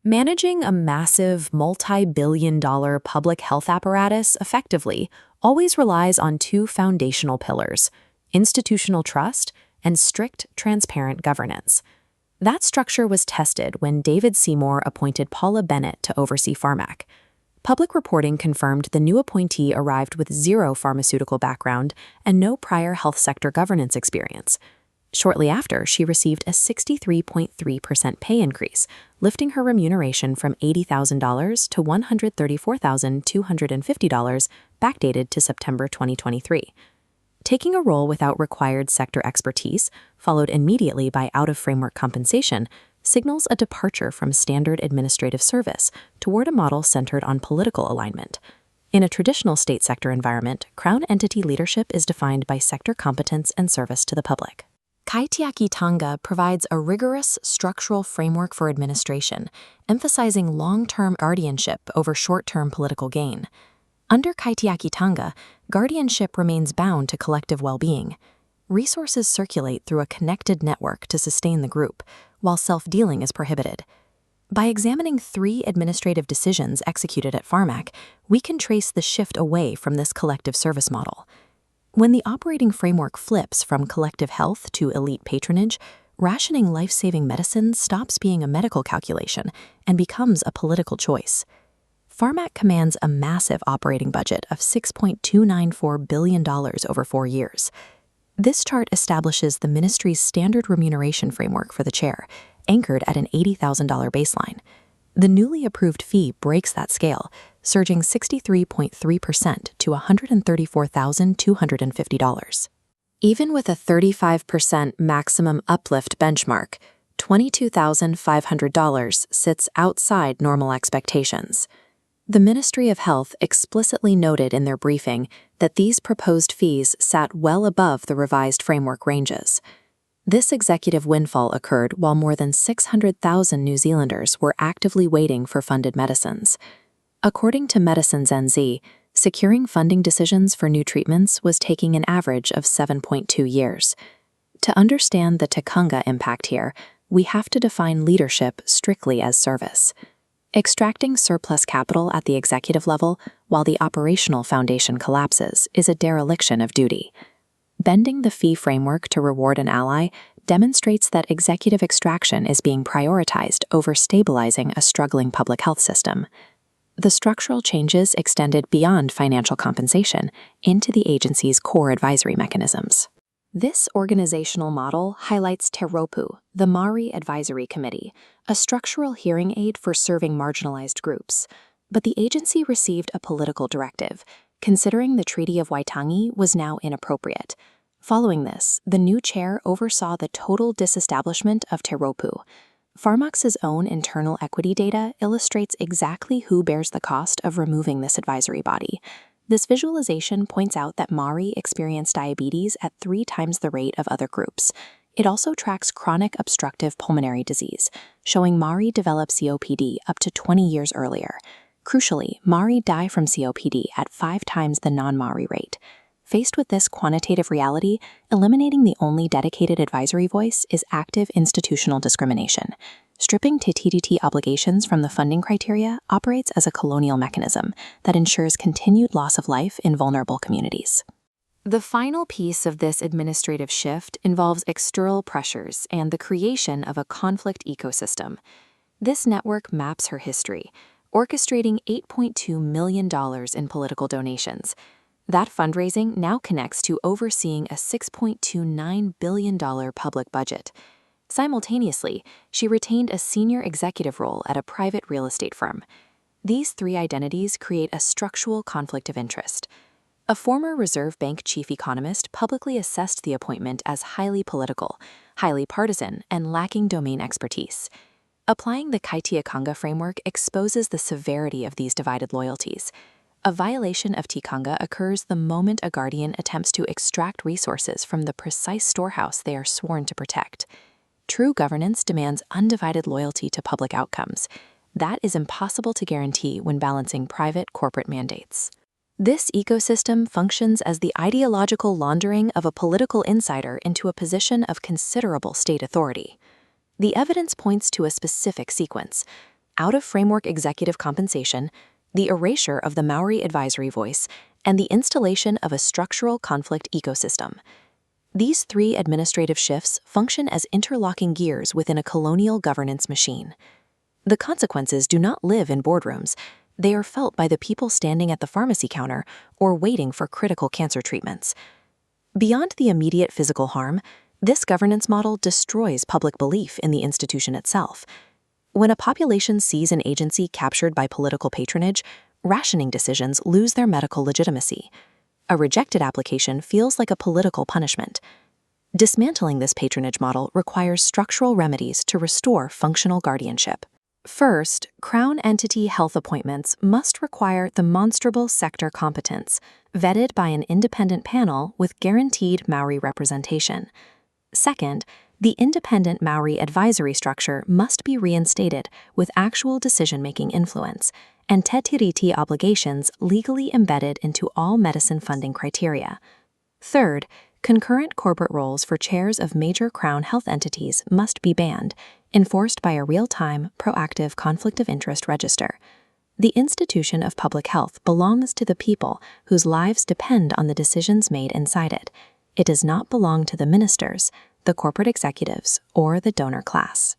Managing a massive, multi-billion-dollar public health apparatus effectively always relies on two foundational pillars: institutional trust and strict, transparent governance. That structure was tested when David Seymour appointed Paula Bennett to oversee Pharmac. Public reporting confirmed the new appointee arrived with zero pharmaceutical background and no prior health sector governance experience. Shortly after, she received a 63.3% pay increase, lifting her remuneration from $80,000 to $134,250, backdated to September 2023. Taking a role without required sector expertise, followed immediately by out-of-framework compensation, signals a departure from standard administrative service toward a model centered on political alignment. In a traditional state sector environment, Crown entity leadership is defined by sector competence and service to the public. Waitangi provides a rigorous structural framework for administration, emphasizing long-term guardianship over short-term political gain. Under Waitangi, guardianship remains bound to collective well-being. Resources circulate through a connected network to sustain the group, while self-dealing is prohibited. By examining 3 administrative decisions executed at Pharmac, we can trace the shift away from this collective service model. When the operating framework flips from collective health to elite patronage, rationing life-saving medicine stops being a medical calculation and becomes a political choice. Pharmac commands a massive operating budget of $6.294 billion over 4 years. This chart establishes the ministry's standard remuneration framework for the chair, anchored at an $80,000 baseline. The newly approved fee breaks that scale, surging 63.3% to $134,250. Even with a 35% maximum uplift benchmark, $22,500 sits outside normal expectations. The Ministry of Health explicitly noted in their briefing that these proposed fees sat well above the revised framework ranges. This executive windfall occurred while more than 600,000 New Zealanders were actively waiting for funded medicines. According to Medicines NZ, securing funding decisions for new treatments was taking an average of 7.2 years. To understand the Tikanga impact here, we have to define leadership strictly as service. Extracting surplus capital at the executive level while the operational foundation collapses is a dereliction of duty. Bending the fee framework to reward an ally demonstrates that executive extraction is being prioritized over stabilizing a struggling public health system. The structural changes extended beyond financial compensation into the agency's core advisory mechanisms. This organizational model highlights Te Rōpū, the Māori Advisory Committee, a structural hearing aid for serving marginalized groups. But the agency received a political directive, considering the Treaty of Waitangi was now inappropriate. Following this, the new chair oversaw the total disestablishment of Te Rōpū. Pharmac's own internal equity data illustrates exactly who bears the cost of removing this advisory body. This visualization points out that Māori experience diabetes at 3 times the rate of other groups. It also tracks chronic obstructive pulmonary disease, showing Māori develop COPD up to 20 years earlier. Crucially, Māori die from COPD at 5 times the non-Māori rate. Faced with this quantitative reality, eliminating the only dedicated advisory voice is active institutional discrimination. Stripping Te Tiriti obligations from the funding criteria operates as a colonial mechanism that ensures continued loss of life in vulnerable communities. The final piece of this administrative shift involves external pressures and the creation of a conflict ecosystem. This network maps her history, orchestrating $8.2 million in political donations. That fundraising now connects to overseeing a $6.29 billion public budget. Simultaneously, she retained a senior executive role at a private real estate firm. These 3 identities create a structural conflict of interest. A former Reserve Bank chief economist publicly assessed the appointment as highly political, highly partisan, and lacking domain expertise. Applying the Waitangi framework exposes the severity of these divided loyalties. A violation of Tikanga occurs the moment a guardian attempts to extract resources from the precise storehouse they are sworn to protect. True governance demands undivided loyalty to public outcomes. That is impossible to guarantee when balancing private-corporate mandates. This ecosystem functions as the ideological laundering of a political insider into a position of considerable state authority. The evidence points to a specific sequence. out-of-framework executive compensation, the erasure of the Maori advisory voice, and the installation of a structural conflict ecosystem. These 3 administrative shifts function as interlocking gears within a colonial governance machine. The consequences do not live in boardrooms. They are felt by the people standing at the pharmacy counter or waiting for critical cancer treatments. Beyond the immediate physical harm, this governance model destroys public belief in the institution itself. When a population sees an agency captured by political patronage, rationing decisions lose their medical legitimacy. A rejected application feels like a political punishment. Dismantling this patronage model requires structural remedies to restore functional guardianship. First, Crown entity health appointments must require demonstrable sector competence, vetted by an independent panel with guaranteed Maori representation. Second, the independent Maori advisory structure must be reinstated with actual decision-making influence, and te tiriti obligations legally embedded into all medicine funding criteria. Third, concurrent corporate roles for chairs of major Crown health entities must be banned, enforced by a real-time, proactive conflict of interest register. The institution of public health belongs to the people whose lives depend on the decisions made inside it. It does not belong to the ministers, the corporate executives, or the donor class.